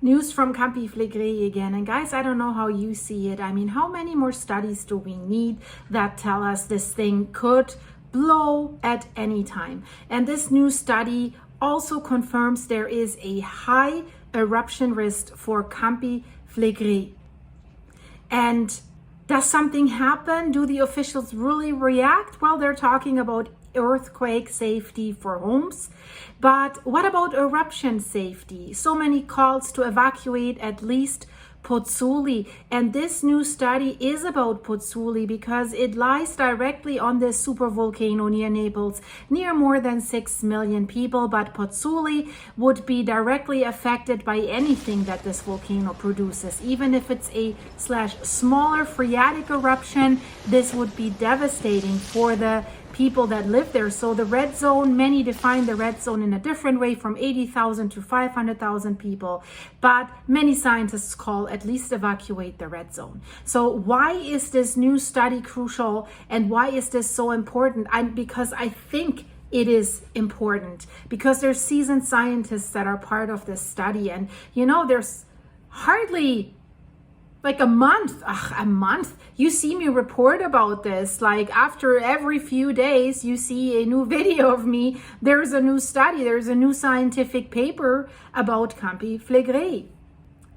News from Campi Flegrei again. And guys, I don't know how you see it. I mean, how many more studies do we need that tell us this thing could blow at any time? And this new study also confirms there is a high eruption risk for Campi Flegrei. And does something happen? Do the officials really react? Well, they're talking about earthquake safety for homes, but what about eruption safety? So many calls to evacuate at least Pozzuoli, and this new study is about Pozzuoli because it lies directly on this supervolcano near Naples, near more than 6 million people, but Pozzuoli would be directly affected by anything that this volcano produces. Even if it's a smaller phreatic eruption, this would be devastating for the people that live there. So the red zone, many define the red zone in a different way, from 80,000 to 500,000 people, but many scientists call at least evacuate the red zone. So why is this new study crucial, and why is this so important? Because I think it is important, because there's seasoned scientists that are part of this study, and you know, there's hardly like a month, you see me report about this. Like after every few days, you see a new video of me. There's a new study, there's a new scientific paper about Campi Flegrei.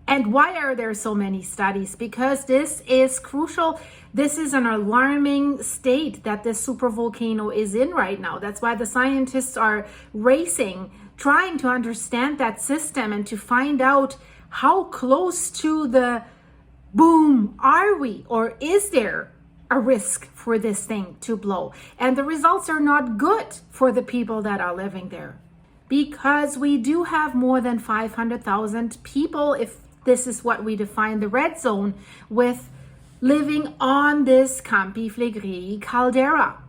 And why are there so many studies? Because this is crucial. This is an alarming state that this supervolcano is in right now. That's why the scientists are racing, trying to understand that system and to find out how close to the boom are we, or is there a risk for this thing to blow? And the results are not good for the people that are living there, because we do have more than 500,000 people, if this is what we define the red zone, with living on this Campi Flegrei caldera.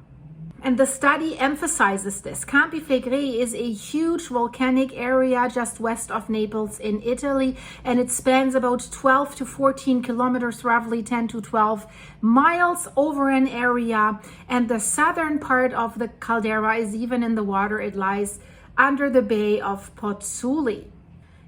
And the study emphasizes this. Campi Flegrei is a huge volcanic area just west of Naples in Italy, and it spans about 12 to 14 kilometers, roughly 10 to 12 miles over an area. And the southern part of the caldera is even in the water. It lies under the bay of Pozzuoli.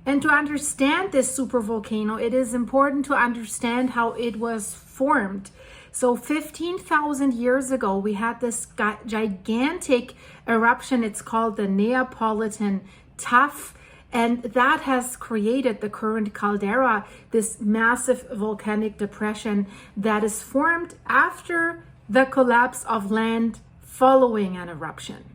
And to understand this supervolcano, it is important to understand how it was formed. So 15,000 years ago, we had this gigantic eruption. It's called the Neapolitan tuff. And that has created the current caldera, this massive volcanic depression that is formed after the collapse of land following an eruption.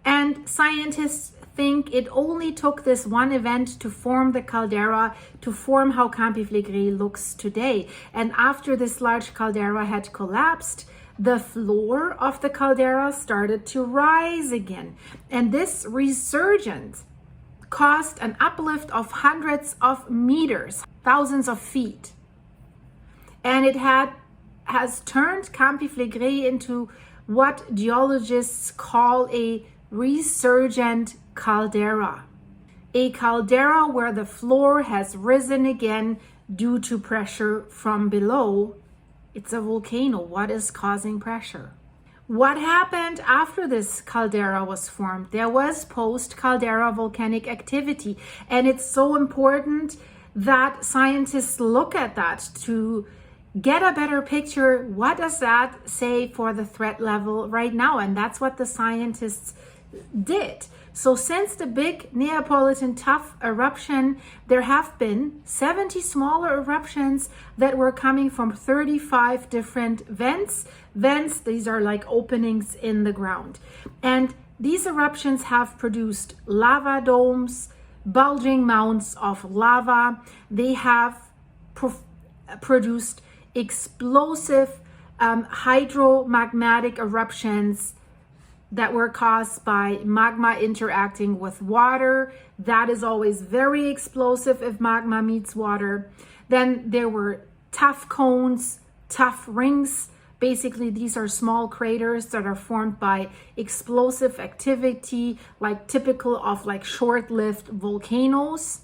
And scientists think it only took this one event to form the caldera, to form how Campi Flegrei looks today. And after this large caldera had collapsed, the floor of the caldera started to rise again. And this resurgence caused an uplift of hundreds of meters, thousands of feet. And it has turned Campi Flegrei into what geologists call a resurgent caldera. A caldera where the floor has risen again due to pressure from below. It's a volcano. What is causing pressure? What happened after this caldera was formed? There was post-caldera volcanic activity, and it's so important that scientists look at that to get a better picture. What does that say for the threat level right now? And that's what the scientists did. So since the big Neapolitan tuff eruption, there have been 70 smaller eruptions that were coming from 35 different vents. Vents, these are like openings in the ground. And these eruptions have produced lava domes, bulging mounds of lava. They have produced explosive hydromagmatic eruptions that were caused by magma interacting with water. That is always very explosive if magma meets water. Then there were tuff cones, tuff rings. Basically, these are small craters that are formed by explosive activity, like typical of like short-lived volcanoes.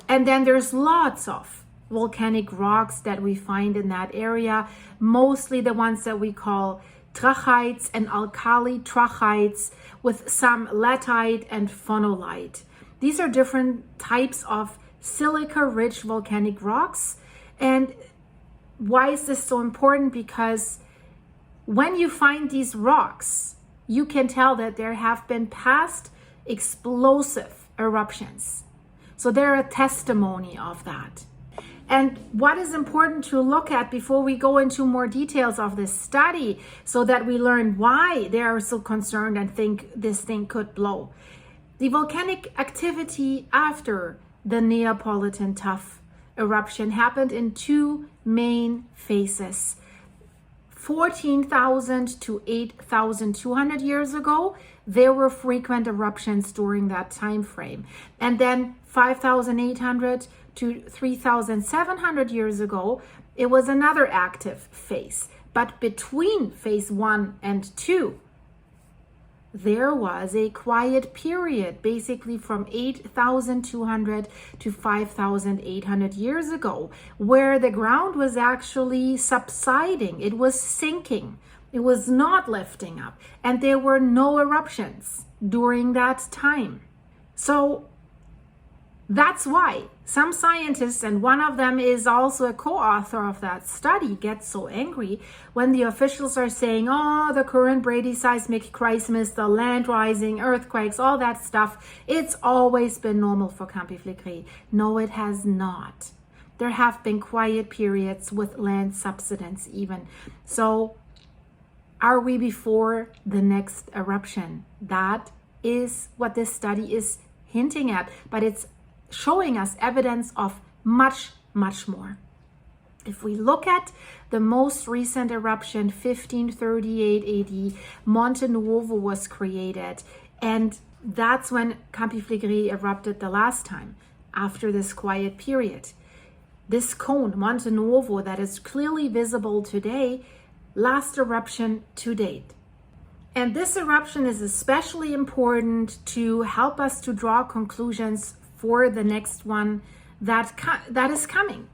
And then there's lots of volcanic rocks that we find in that area, mostly the ones that we call trachytes and alkali trachytes, with some latite and phonolite. These are different types of silica-rich volcanic rocks. And why is this so important? Because when you find these rocks, you can tell that there have been past explosive eruptions. So they're a testimony of that. And what is important to look at before we go into more details of this study, so that we learn why they are so concerned and think this thing could blow. The volcanic activity after the Neapolitan tuff eruption happened in two main phases. 14,000 to 8,200 years ago, there were frequent eruptions during that time frame. And then 5,800 to 3,700 years ago, it was another active phase. But between phase 1 and 2, there was a quiet period, basically from 8,200 to 5,800 years ago, where the ground was actually subsiding. It was sinking. It was not lifting up. And there were no eruptions during that time. So that's why some scientists, and one of them is also a co-author of that study, get so angry when the officials are saying, oh, the current Brady seismic crisis, the land rising, earthquakes, all that stuff, it's always been normal for Campi Flegrei. No, it has not. There have been quiet periods with land subsidence even. So are we before the next eruption? That is what this study is hinting at, but it's showing us evidence of much, much more. If we look at the most recent eruption, 1538 AD, Monte Nuovo was created, and that's when Campi Flegrei erupted the last time, after this quiet period. This cone, Monte Nuovo, that is clearly visible today, last eruption to date. And this eruption is especially important to help us to draw conclusions for the next one that is coming.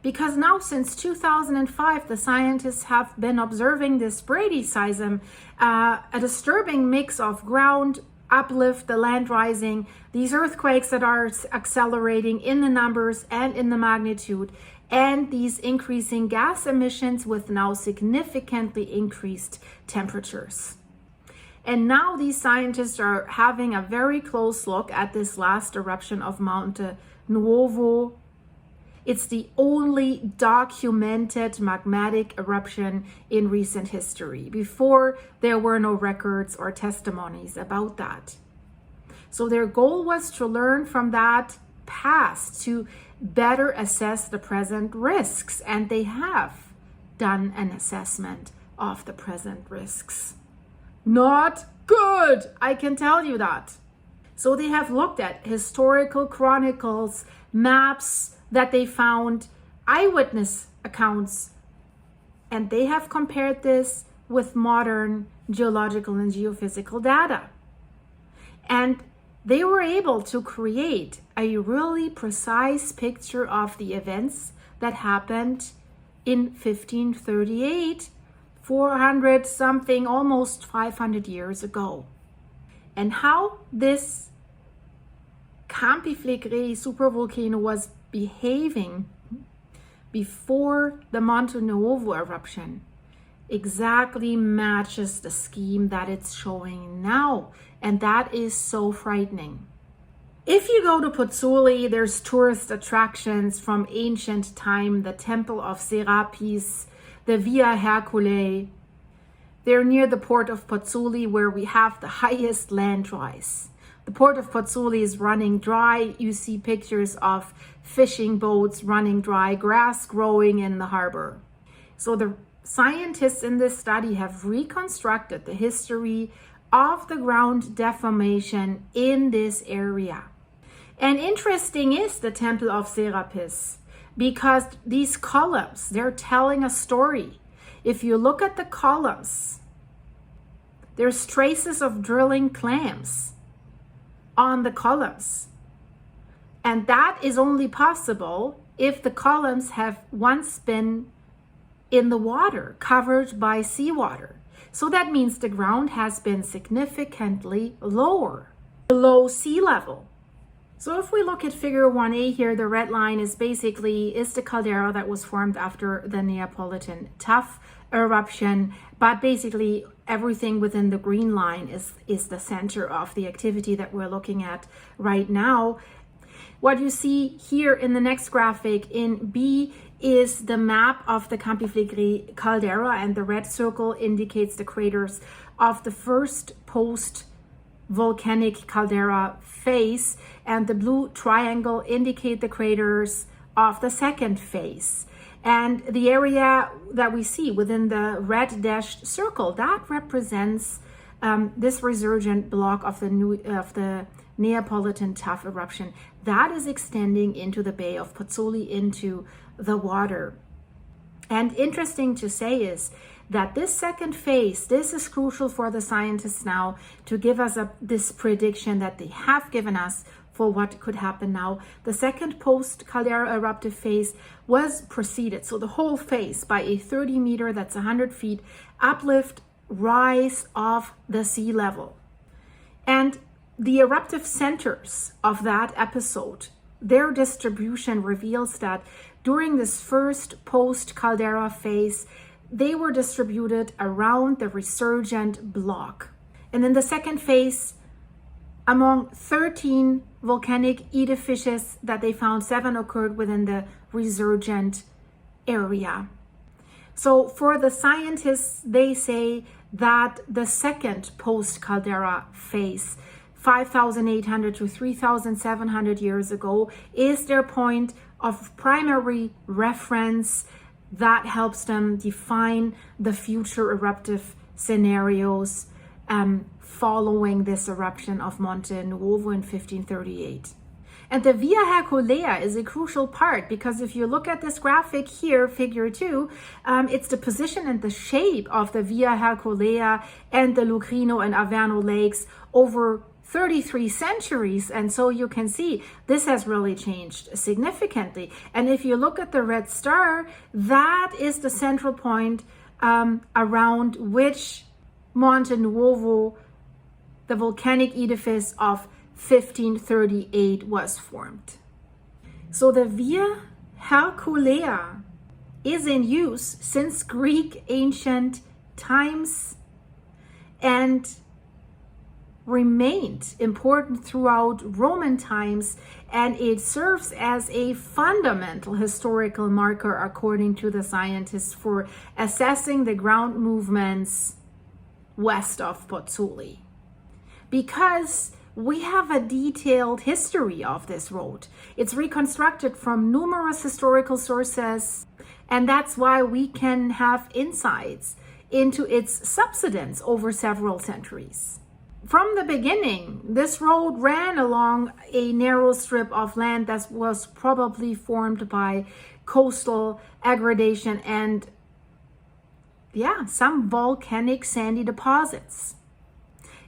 Because now since 2005, the scientists have been observing this Brady seism, a disturbing mix of ground uplift, the land rising, these earthquakes that are accelerating in the numbers and in the magnitude, and these increasing gas emissions with now significantly increased temperatures. And now these scientists are having a very close look at this last eruption of Monte Nuovo. It's the only documented magmatic eruption in recent history. Before, there were no records or testimonies about that. So their goal was to learn from that past to better assess the present risks. And they have done an assessment of the present risks. Not good, I can tell you that. So they have looked at historical chronicles, maps that they found, eyewitness accounts, and they have compared this with modern geological and geophysical data. And they were able to create a really precise picture of the events that happened in 1538, 400 something, almost 500 years ago. And how this Campi Flegrei supervolcano was behaving before the Monte Nuovo eruption exactly matches the scheme that it's showing now. And that is so frightening. If you go to Pozzuoli, there's tourist attractions from ancient time, the Temple of Serapis, the Via Herculae. They're near the port of Pozzuoli, where we have the highest land rise. The port of Pozzuoli is running dry. You see pictures of fishing boats running dry, grass growing in the harbor. So the scientists in this study have reconstructed the history of the ground deformation in this area. And interesting is the Temple of Serapis, because these columns, they're telling a story. If you look at the columns, there's traces of drilling clams on the columns. And that is only possible if the columns have once been in the water, covered by seawater. So that means the ground has been significantly lower, below sea level. So if we look at figure 1a here, the red line is the caldera that was formed after the Neapolitan tuff eruption, but basically everything within the green line is the center of the activity that we're looking at right now. What you see here in the next graphic in B is the map of the Campi Flegrei caldera, and the red circle indicates the craters of the first post-volcanic caldera phase, and the blue triangle indicate the craters of the second phase. And the area that we see within the red dashed circle, that represents this resurgent block of the Neapolitan tuff eruption that is extending into the Bay of Pozzuoli, into the water. And interesting to say is that this second phase, this is crucial for the scientists now to give us this prediction that they have given us for what could happen now. The second post-caldera eruptive phase was preceded, so the whole phase, by a 30 meter, that's 100 feet, uplift rise of the sea level. And the eruptive centers of that episode, their distribution reveals that during this first post-caldera phase, they were distributed around the resurgent block. And in the second phase, among 13 volcanic edifices that they found, 7 occurred within the resurgent area. So for the scientists, they say that the second post-caldera phase, 5,800 to 3,700 years ago, is their point of primary reference that helps them define the future eruptive scenarios following this eruption of Monte Nuovo in 1538. And the Via Herculea is a crucial part, because if you look at this graphic here, figure 2, it's the position and the shape of the Via Herculea and the Lucrino and Averno lakes over 33 centuries. And so you can see this has really changed significantly. And if you look at the red star, that is the central point around which Monte Nuovo, the volcanic edifice of 1538, was formed. So the Via Herculea is in use since Greek ancient times and remained important throughout Roman times, and it serves as a fundamental historical marker, according to the scientists, for assessing the ground movements west of Pozzuoli. Because we have a detailed history of this road. It's reconstructed from numerous historical sources, and that's why we can have insights into its subsidence over several centuries. From the beginning, this road ran along a narrow strip of land that was probably formed by coastal aggradation and, some volcanic sandy deposits.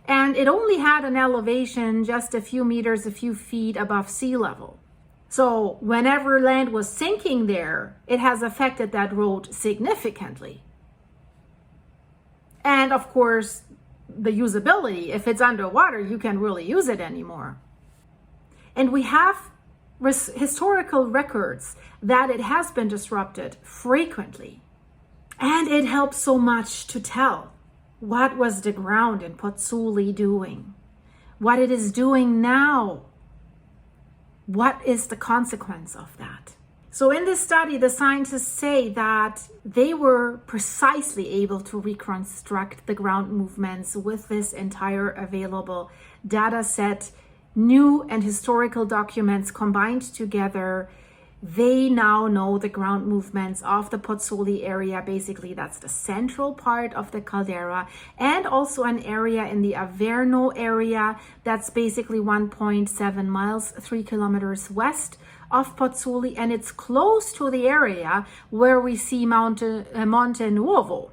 And it only had an elevation just a few meters, a few feet above sea level. So whenever land was sinking there, it has affected that road significantly. And of course, the usability, if it's underwater, you can't really use it anymore. And we have historical records that it has been disrupted frequently. And it helps so much to tell what was the ground in Pozzuoli doing, what it is doing now, what is the consequence of that. So in this study, the scientists say that they were precisely able to reconstruct the ground movements with this entire available data set, new and historical documents combined together. They now know the ground movements of the Pozzuoli area. Basically, that's the central part of the caldera, and also an area in the Averno area that's basically 1.7 miles, 3 kilometers west of Pozzuoli, and it's close to the area where we see Monte Nuovo,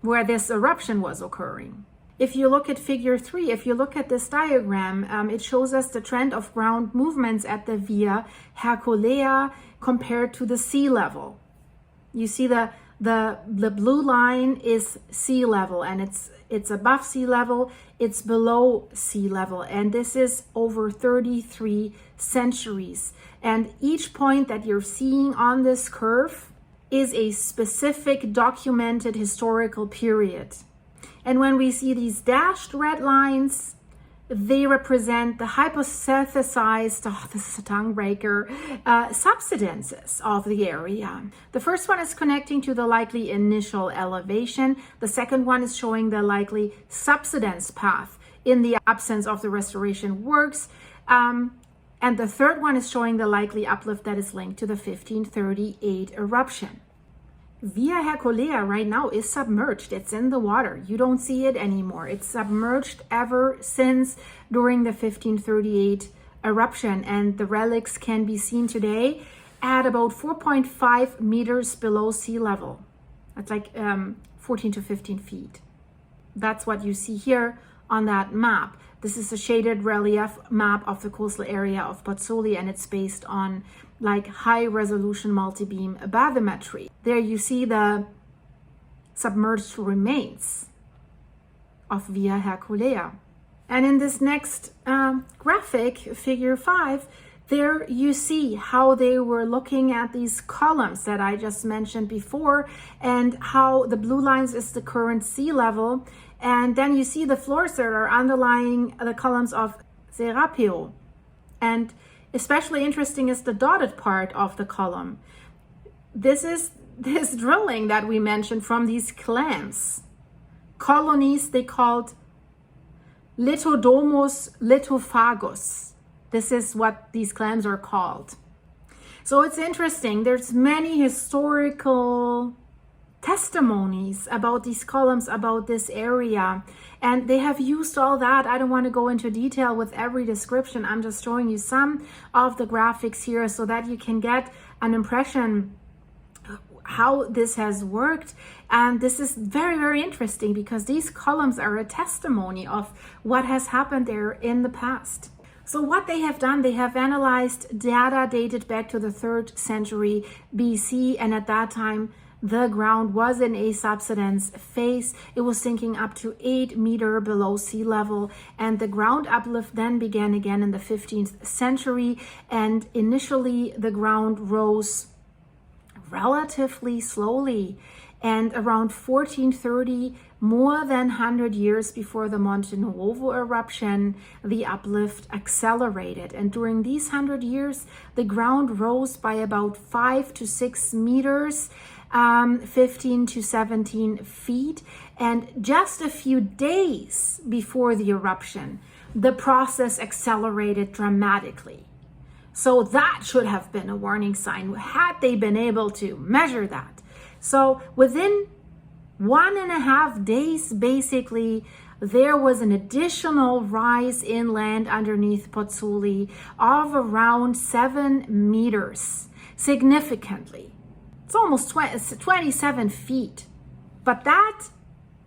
where this eruption was occurring. If you look at figure 3, if you look at this diagram, it shows us the trend of ground movements at the Via Herculea compared to the sea level. You see the blue line is sea level, and it's above sea level, it's below sea level, and this is over 33 centuries. And each point that you're seeing on this curve is a specific documented historical period. And when we see these dashed red lines, they represent the hypothesized, this is a tongue breaker, subsidences of the area. The first one is connecting to the likely initial elevation. The second one is showing the likely subsidence path in the absence of the restoration works. And the third one is showing the likely uplift that is linked to the 1538 eruption. Via Herculea right now is submerged. It's in the water. You don't see it anymore. It's submerged ever since during the 1538 eruption. And the relics can be seen today at about 4.5 meters below sea level. That's like 14 to 15 feet. That's what you see here on that map. This is a shaded relief map of the coastal area of Pozzuoli, and it's based on like high resolution multi-beam bathymetry. There you see the submerged remains of Via Herculea. And in this next graphic, figure 5, there you see how they were looking at these columns that I just mentioned before, and how the blue lines is the current sea level. And then you see the floors that are underlying the columns of Serapio. And especially interesting is the dotted part of the column. This is this drilling that we mentioned from these clams. Colonies they called Lithodomus lithophagus. This is what these clams are called. So it's interesting. There's many historical testimonies about these columns, about this area, and they have used all that. I don't want to go into detail with every description. I'm just showing you some of the graphics here so that you can get an impression how this has worked. And this is very, very interesting because these columns are a testimony of what has happened there in the past. So what they have done, they have analyzed data dated back to the 3rd century BC, and at that time the ground was in a subsidence phase. It was sinking up to 8 meters below sea level, and the ground uplift then began again in the 15th century. And initially the ground rose relatively slowly, and around 1430, more than 100 years before the Monte Nuovo eruption, the uplift accelerated. And during these 100 years, the ground rose by about 5 to 6 meters, 15 to 17 feet. And just a few days before the eruption, the process accelerated dramatically. So that should have been a warning sign had they been able to measure that. So within 1.5 days, basically, there was an additional rise inland underneath Pozzuoli of around 7 meters, significantly. It's almost 27 feet. But that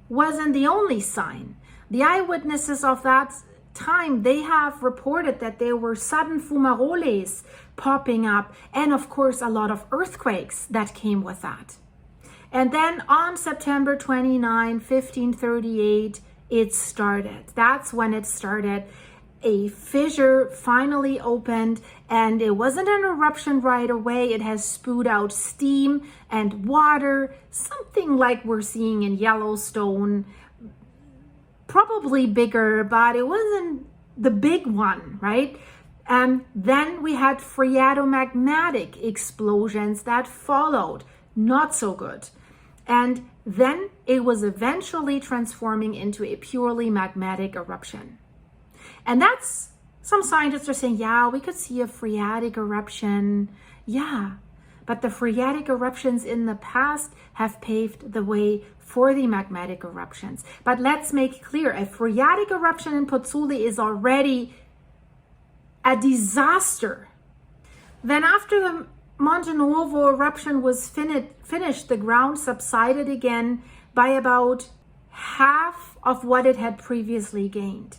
wasn't the only sign. The eyewitnesses of that time, they have reported that there were sudden fumaroles popping up, and of course a lot of earthquakes that came with that. And then on September 29, 1538, it started. That's when it started. A fissure finally opened, and it wasn't an eruption right away. It has spewed out steam and water, something like we're seeing in Yellowstone. Probably bigger, but it wasn't the big one, right? And then we had phreatomagmatic explosions that followed. Not so good. And then it was eventually transforming into a purely magmatic eruption. And that's, some scientists are saying, yeah, we could see a phreatic eruption. Yeah, but the phreatic eruptions in the past have paved the way for the magmatic eruptions. But let's make clear, a phreatic eruption in Pozzuoli is already a disaster. Then after the Monte Nuovo eruption was finished, the ground subsided again by about half of what it had previously gained.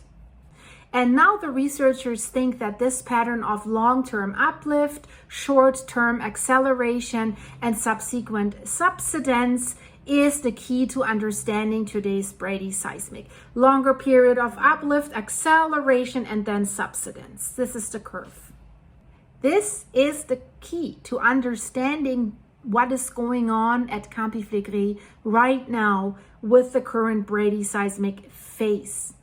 And now the researchers think that this pattern of long-term uplift, short-term acceleration, and subsequent subsidence is the key to understanding today's Brady seismic. Longer period of uplift, acceleration, and then subsidence. This is the curve. This is the key to understanding what is going on at Campi Flegrei right now with the current bradyseismic phase.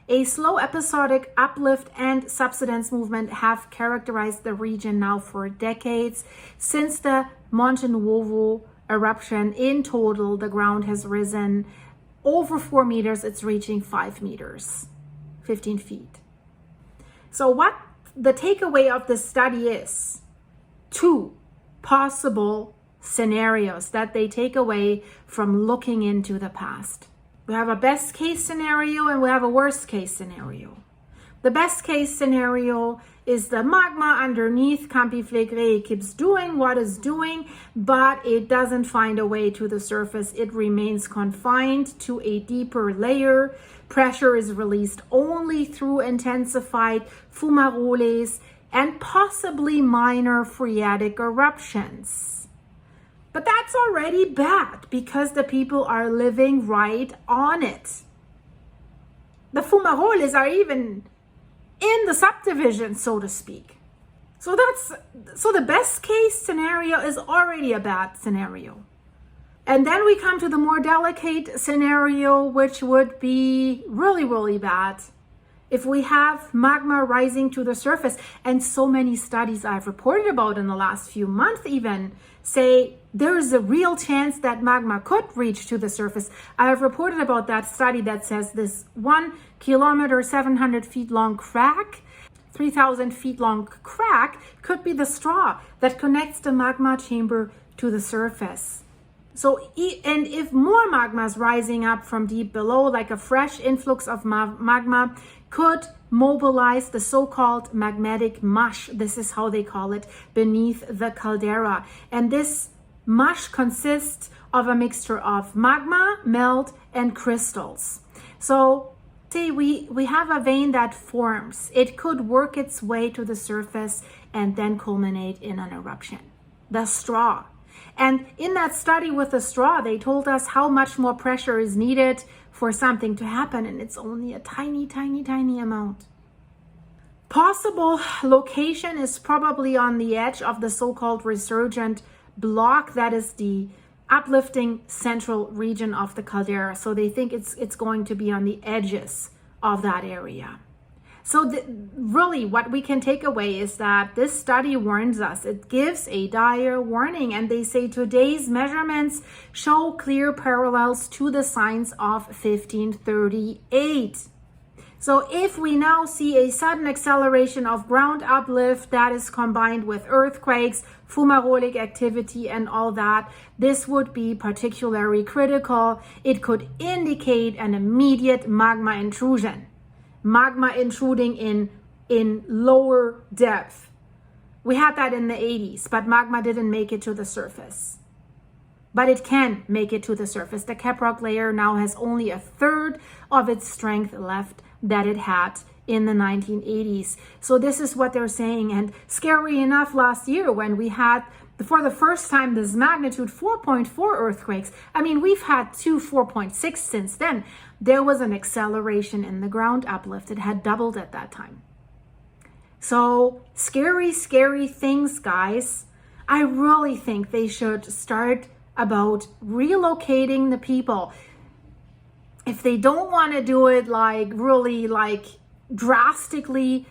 A slow episodic uplift and subsidence movement have characterized the region now for decades. Since the Monte Nuovo eruption, in total, the ground has risen over 4 meters. It's reaching 5 meters, 15 feet. So what the takeaway of this study is: 2 possible scenarios that they take away from looking into the past. We have a best case scenario and we have a worst case scenario. The best case scenario is the magma underneath Campi Flegrei keeps doing what it's doing, but it doesn't find a way to the surface. It remains confined to a deeper layer. Pressure is released only through intensified fumaroles and possibly minor phreatic eruptions. But that's already bad because the people are living right on it. The fumaroles are even in the subdivision, so to speak. So the best case scenario is already a bad scenario. And then we come to the more delicate scenario, which would be really, really bad. If we have magma rising to the surface, and so many studies I've reported about in the last few months even say there is a real chance that magma could reach to the surface. I have reported about that study that says this 1 kilometer, 700 feet long crack, 3,000 feet long crack could be the straw that connects the magma chamber to the surface. So, and if more magma is rising up from deep below, like a fresh influx of magma could mobilize the so-called magmatic mush. This is how they call it, beneath the caldera. And this mush consists of a mixture of magma, melt, and crystals. So say we have a vein that forms. It could work its way to the surface and then culminate in an eruption. The straw. And in that study with the straw, they told us how much more pressure is needed for something to happen, and it's only a tiny, tiny, tiny amount. Possible location is probably on the edge of the so-called resurgent block, that is the uplifting central region of the caldera. So they think it's going to be on the edges of that area. So really what we can take away is that this study warns us. It gives a dire warning, and they say today's measurements show clear parallels to the signs of 1538. So if we now see a sudden acceleration of ground uplift that is combined with earthquakes, fumarolic activity and all that, this would be particularly critical. It could indicate an immediate magma intrusion. Magma intruding in lower depth. We had that in the 80s, but magma didn't make it to the surface. But it can make it to the surface. The caprock layer now has only a third of its strength left that it had in the 1980s. So this is what they're saying. And scary enough, last year when we had, for the first time, this magnitude 4.4 earthquakes. I mean, we've had 2 4.6 since then. There was an acceleration in the ground uplift. It had doubled at that time. So scary, scary things, guys. I really think they should start about relocating the people. If they don't want to do it really drastically,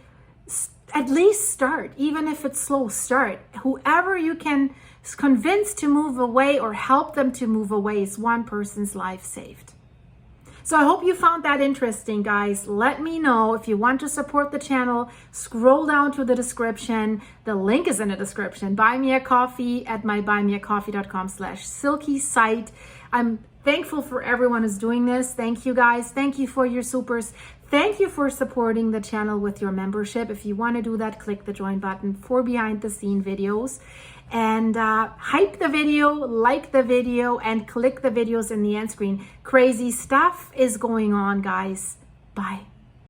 at least start, even if it's slow, start. Whoever you can convince to move away or help them to move away is one person's life saved. So I hope you found that interesting, guys. Let me know if you want to support the channel. Scroll down to the description. The link is in the description. Buy me a coffee at my buymeacoffee.com/silky site. I'm thankful for everyone who's doing this. Thank you, guys. Thank you for your supers. Thank you for supporting the channel with your membership. If you want to do that, click the join button for behind the scene videos. And hype the video, like the video, and click the videos in the end screen. Crazy stuff is going on, guys. Bye.